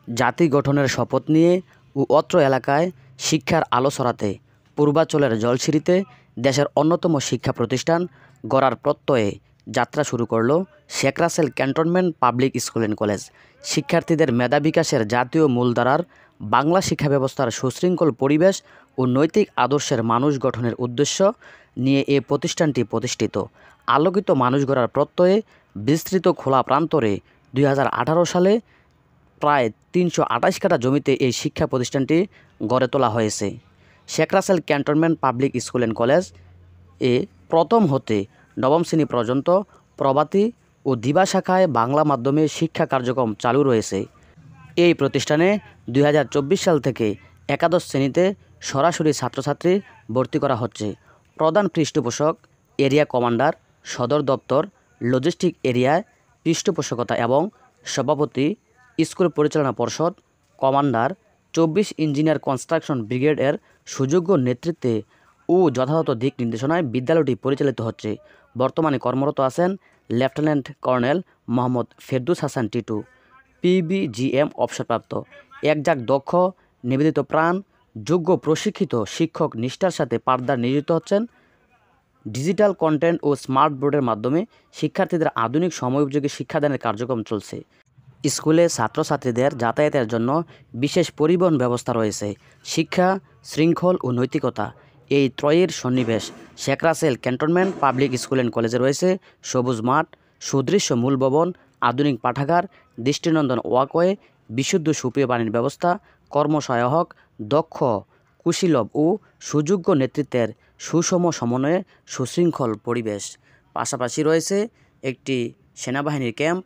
জাতি গঠনের শপথ নিয়ে ও অত্র এলাকায় শিক্ষার আলো ছড়াতে পূর্বাঞ্চলের জলছিরিতে দেশের অন্যতম শিক্ষা প্রতিষ্ঠান গড়ার প্রত্যয়ে যাত্রা শুরু করল Sheikh Russel cantonment public school and college. শিক্ষার্থীদের মেধা বিকাশের জাতীয় মূলধারার বাংলা শিক্ষা ব্যবস্থার সুশৃঙ্খল পরিবেশ ও নৈতিক আদর্শের মানুষ গঠনের উদ্দেশ্য নিয়ে এ প্রতিষ্ঠানটি প্রতিষ্ঠিত। আলোকিত মানুষ গড়ার প্রত্যয়ে বিস্তৃত খোলা প্রান্তরে 2018 সালে প্রায় 328 কাঠা জমিতে এই শিক্ষা প্রতিষ্ঠানটি গড়ে তোলা হয়েছে। Sheikh Russel cantonment public school and college এ প্রথম হতে নবম শ্রেণী পর্যন্ত প্রভাতী ও দিবা শাখায় বাংলা মাধ্যমে শিক্ষা কার্যক্রম চালু রয়েছে। এই প্রতিষ্ঠানে 2024 সাল থেকে একাদশ শ্রেণীতে সরাসরি ছাত্রছাত্রী ভর্তি করা হচ্ছে। প্রধান পৃষ্ঠপোষক এরিয়া কমান্ডার, সদর দপ্তর, লজিস্টিক এরিয়ায় পৃষ্ঠপোষকতা এবং সভাপতি, স্কুল পরিচালনা পর্ষদ, কমান্ডার, 24 ইঞ্জিনিয়ার কনস্ট্রাকশন ব্রিগেড এর সুযোগ্য নেতৃত্বে ও যথাযথ দিক নির্দেশনায় বিদ্যালয়টি পরিচালিত হচ্ছে। বর্তমানে কর্মরত আছেন লেফটেন্যান্ট কর্নেল মোহাম্মদ ফেরদৌস হাসান টিটু, পিবিজিএম অবসরপ্রাপ্ত। একজাক দক্ষ, নিবেদিত প্রাণ, যোগ্য প্রশিক্ষিত শিক্ষক নিষ্ঠার সাথে পাঠদান নিয়োজিত হচ্ছেন। ডিজিটাল কন্টেন্ট ও স্মার্ট বোর্ডের মাধ্যমে শিক্ষার্থীদের আধুনিক সময়োপযোগী শিক্ষাদানের কার্যক্রম চলছে। স্কুলে ছাত্রছাত্রীদের যাতায়াতের জন্য বিশেষ পরিবহন ব্যবস্থা রয়েছে। শিক্ষা, শৃঙ্খল ও নৈতিকতা এই ত্রয়ের সন্নিবেশ। Sheikh Russel cantonment public school and কলেজে রয়েছে সবুজ মাঠ, সুদৃশ্য মূল ভবন, আধুনিক পাঠাগার, দৃষ্টিনন্দন ওয়াকওয়ে, বিশুদ্ধ সুপেয় পানির ব্যবস্থা, কর্মসহায়ক, দক্ষ, কুশীলভ ও সুযোগ্য নেতৃত্বের সুষম সমন্বয়ে সুশৃঙ্খল পরিবেশ। পাশাপাশি রয়েছে একটি সেনাবাহিনীর ক্যাম্প,